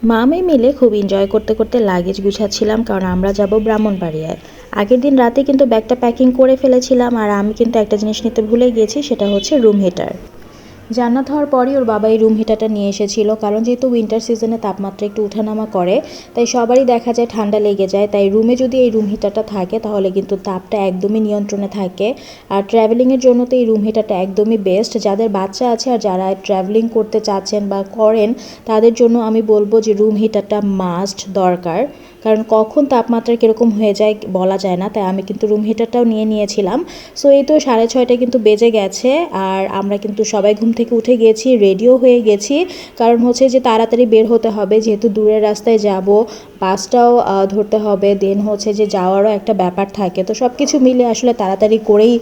মা মেয়ে মিলে খুব এনজয় করতে করতে লাগেজ গুছাচ্ছিলাম, কারণ আমরা যাব ব্রাহ্মণবাড়িয়ায়। আগের দিন রাতে কিন্তু ব্যাগটা প্যাকিং করে ফেলেছিলাম, আর আমি কিন্তু একটা জিনিস নিতে ভুলে গিয়েছি, সেটা হচ্ছে রুম হিটার। জান্নাত হওয়ার পরই ওর বাবা এই রুম হিটারটা নিয়ে এসেছিল, কারণ যেহেতু উইন্টার সিজনে তাপমাত্রা একটু উঠানামা করে, তাই সবারই দেখা যায় ঠান্ডা লেগে যায়। তাই রুমে যদি এই রুম হিটারটা থাকে তাহলে কিন্তু তাপটা একদমই নিয়ন্ত্রণে থাকে। আর ট্রাভেলিংয়ের জন্য তো এই রুম হিটারটা একদমই বেস্ট। যাদের বাচ্চা আছে আর যারা ট্রাভেলিং করতে চাচ্ছেন বা করেন, তাদের জন্য আমি বলবো যে রুম হিটারটা মাস্ট দরকার, কারণ কখন তাপমাত্রা কীরকম হয়ে যায় বলা যায় না। তাই আমি কিন্তু রুম হিটারটাও নিয়েছিলাম। সো এই তো 6:30 কিন্তু বেজে গেছে, আর আমরা কিন্তু সবাই ঘুম থেকে উঠে গেছি, রেডিও হয়ে গেছি, কারণ হচ্ছে যে তাড়াতাড়ি বের হতে হবে, যেহেতু দূরের রাস্তায় যাব, বাসটাও ধরতে হবে, দেন হচ্ছে যে যাওয়ারও একটা ব্যাপার থাকে। তো সব কিছু মিলে আসলে তাড়াতাড়ি করেই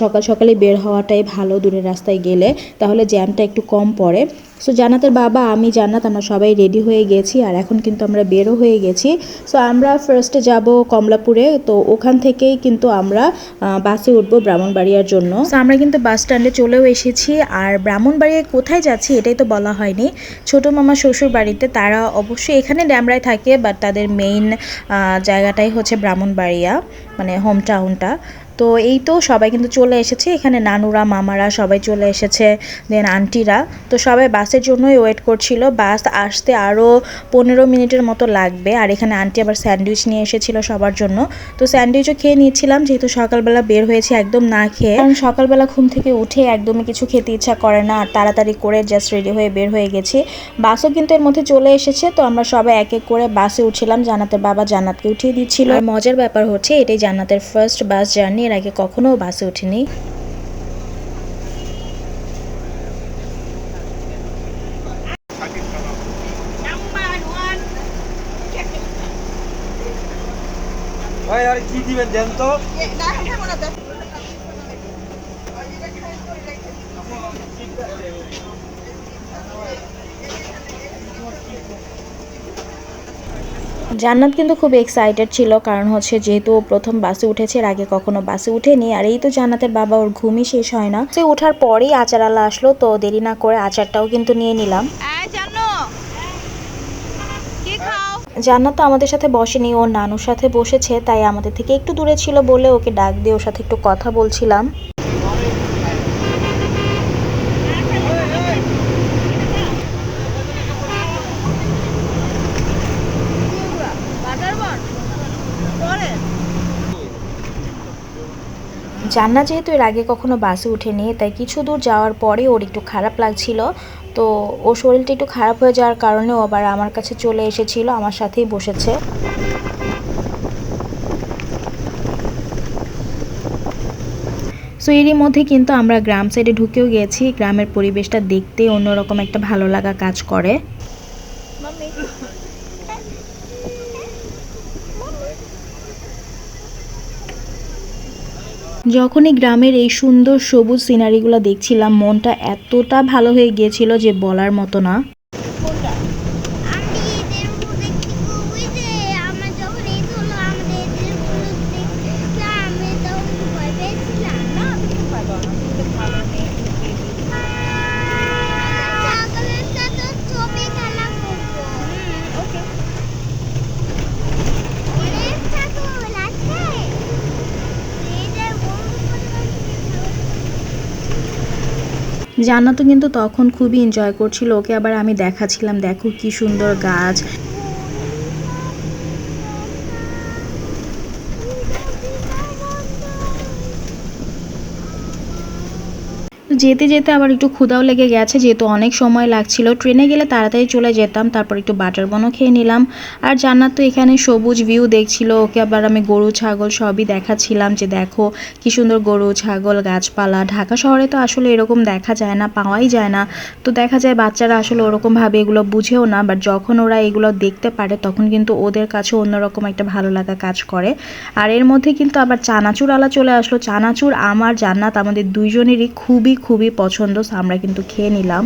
সকাল সকালে বের হওয়াটাই ভালো দূরের রাস্তায় গেলে, তাহলে জ্যামটা একটু কম পড়ে। সো জান্নাতের বাবা, আমি, জান্নাত, আমরা সবাই রেডি হয়ে গেছি, আর এখন কিন্তু আমরা বেরও হয়ে গেছি। সো আমরা ফার্স্টে যাব কমলাপুরে, তো ওখান থেকেই কিন্তু আমরা বাসে উঠবো ব্রাহ্মণবাড়িয়ার জন্য। সো আমরা কিন্তু বাস স্ট্যান্ডে চলেও এসেছি। আর ব্রাহ্মণবাড়িয়ায় কোথায় যাচ্ছি এটাই তো বলা হয়নি। ছোটো মামা শ্বশুর বাড়িতে, তারা অবশ্যই এখানে ড্যামরায় থাকে, বাট তাদের মেইন জায়গাটাই হচ্ছে ব্রাহ্মণবাড়িয়া, মানে হোম টাউনটা। তো এই তো সবাই কিন্তু চলে এসেছে, এখানে নানুরা, মামারা সবাই চলে এসেছে, দেন আন্টিরা। তো সবাই বাসের জন্যই ওয়েট করছিল। বাস আসতে আরও 15 মিনিটের মতো লাগবে। আর এখানে আন্টি আবার স্যান্ডউইচ নিয়ে এসেছিল সবার জন্য, তো স্যান্ডউইচও খেয়ে নিয়েছিলাম, যেহেতু সকালবেলা বের হয়েছে একদম না খেয়ে। কারণ সকালবেলা ঘুম থেকে উঠে একদমই কিছু খেতে ইচ্ছা করে না, আর তাড়াতাড়ি করে জাস্ট রেডি হয়ে বের হয়ে গেছি। বাসও কিন্তু এর মধ্যে চলে এসেছে, তো আমরা সবাই এক এক করে বাসে উঠছিলাম। জান্নাতের বাবা জান্নাতকে উঠিয়ে দিচ্ছিল। আর মজার ব্যাপার হচ্ছে এটাই জান্নাতের ফার্স্ট বাস জার্নি, এর আগে কখনো বাসে উঠিনি। কি দিবেন দেন তো? জান্নাত কিন্তু খুব এক্সাইটেড ছিল, কারণ হচ্ছে যেহেতু প্রথম বাসে উঠেছে, এর আগে কখনো বাসে উঠেনি। আর এই তো জান্নাতের বাবা, ওর ঘুমই শেষ হয় না। সে ওঠার পরেই আচারওয়ালা আসলো, তো দেরি না করে আচারটাও কিন্তু নিয়ে নিলাম। জান্নাত তো আমাদের সাথে বসেনি, ওর নানুর সাথে বসেছে, তাই আমাদের থেকে একটু দূরে ছিল বলে ওকে ডাক দিয়ে ওর সাথে একটু কথা বলছিলাম। জান্নাত যেহেতু এর আগে কখনো বাসে উঠেনি, তাই কিছু দূর যাওয়ার পরে ওর একটু খারাপ লাগছিল। তো ওর শরীরটা একটু খারাপ হয়ে যাওয়ার কারণে ও আবার আমার কাছে চলে এসেছিল, আমার সাথেই বসেছে। সো এরই মধ্যে কিন্তু আমরা গ্রাম সাইডে ঢুকেও গেছি। গ্রামের পরিবেশটা দেখতে অন্যরকম একটা ভালো লাগা কাজ করে। যখনই গ্রামের এই সুন্দর সবুজ সিনারিগুলো দেখছিলাম, মনটা এতটা ভালো হয়ে গিয়েছিল যে বলার মতো না। জান্নাতও কিন্তু তখন খুবই এনজয় করছিল, ওকে আবার আমি দেখাচ্ছিলাম, দেখো কি সুন্দর গাছ। যেতে যেতে আবার একটু ক্ষুধাও লেগে গেছে, যেহেতু অনেক সময় লাগছিল। ট্রেনে গেলে তাড়াতাড়ি চলে যেতাম, তারপর একটু বাটার বনও খেয়ে নিলাম। আর জান্নাত তো এখানে সবুজ ভিউ দেখছিল, ওকে আবার আমি গরু ছাগল সবই দেখাচ্ছিলাম, যে দেখো কি সুন্দর গরু ছাগল গাছপালা। ঢাকা শহরে তো আসলে এরকম দেখা যায় না, পাওয়াই যায় না। তো দেখা যায় বাচ্চারা আসলে ওরকমভাবে এগুলো বুঝেও না, বাট যখন ওরা এগুলো দেখতে পারে তখন কিন্তু ওদের কাছে অন্যরকম একটা ভালো লাগা কাজ করে। আর এর মধ্যে কিন্তু আবার চানাচুর আলা চলে আসলো। চানাচুর আমার জান্নাত আমাদের দুইজনেরই খুবই খুবই পছন্দ, আমরা কিন্তু খেয়ে নিলাম।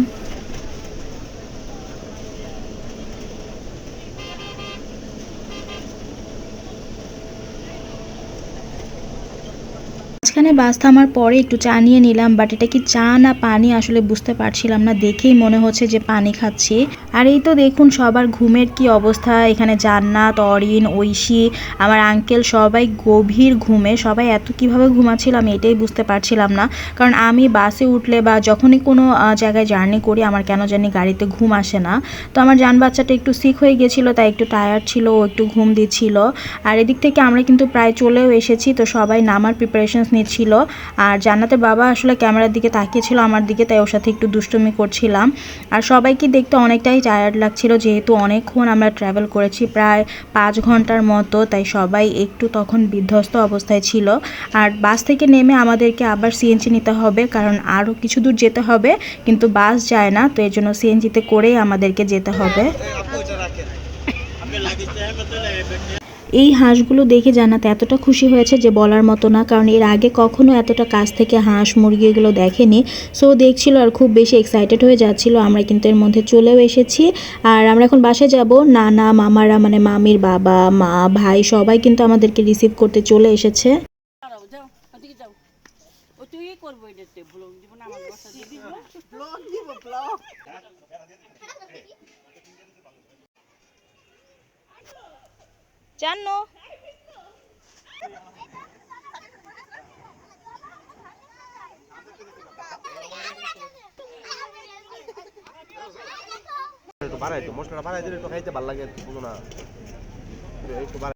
এখানে বাস থামার পরে একটু চা নিয়ে নিলাম, বাট এটা কি চা না পানি আসলে বুঝতে পারছিলাম না, দেখেই মনে হচ্ছে যে পানি খাচ্ছি। আর এই তো দেখুন সবার ঘুমের কি অবস্থা, এখানে জান্নাত, অরিন, ঐশী, আমার আঙ্কেল সবাই গভীর ঘুমে। সবাই এত কিভাবে ঘুমাচ্ছিল আমি এটাই বুঝতে পারছিলাম না, কারণ আমি বাসে উঠলে বা যখনই কোনো জায়গায় জার্নি করি আমার কেন জানি গাড়িতে ঘুম আসে না। তো আমার জান বাচ্চাটা একটু সিক হয়ে গেছিলো, তাই একটু টায়ার্ড ছিল, ও একটু ঘুম দিচ্ছিল। আর এদিক থেকে আমরা কিন্তু প্রায় চলেও এসেছি, তো সবাই নামার প্রিপারেশনস নিচ্ছিল। আর জান্নাতের বাবা আসলে ক্যামেরার দিকে তাকিয়েছিল আমার দিকে, তাই ওর সাথে একটু দুষ্টুমি করছিলাম। আর সবাইকে দেখতে অনেকটাই টায়ার্ড লাগছিল, যেহেতু অনেকক্ষণ আমরা ট্রাভেল করেছি, প্রায় 5 ঘন্টার মতো, তাই সবাই একটু তখন বিধ্বস্ত অবস্থায় ছিল। আর বাস থেকে নেমে আমাদেরকে আবার সিএনজি নিতে হবে, কারণ আরও কিছু দূর যেতে হবে, কিন্তু বাস যায় না, তো এর জন্য সিএনজিতে করেই আমাদেরকে যেতে হবে। আপু এটা রাখেন। এই হাঁসগুলো দেখে জান্নাত এতটা খুশি হয়েছে যে বলার মতো না, কারণ এর আগে কখনো এতটা কাছ থেকে হাঁস মুরগি এগুলো দেখেনি। সো দেখছিল আর খুব বেশি এক্সাইটেড হয়ে যাচ্ছিল। আমরা কিন্তু এর মধ্যে চলেও এসেছি। আর আমরা এখন বাসায় যাব, নানা মামারা মানে মামির বাবা মা ভাই সবাই কিন্তু আমাদেরকে রিসিভ করতে চলে এসেছে। জানো একটু বাড়াই তো মশলাটা বাড়াই দিলে একটু খাইতে ভালো লাগে, বুঝো না একটু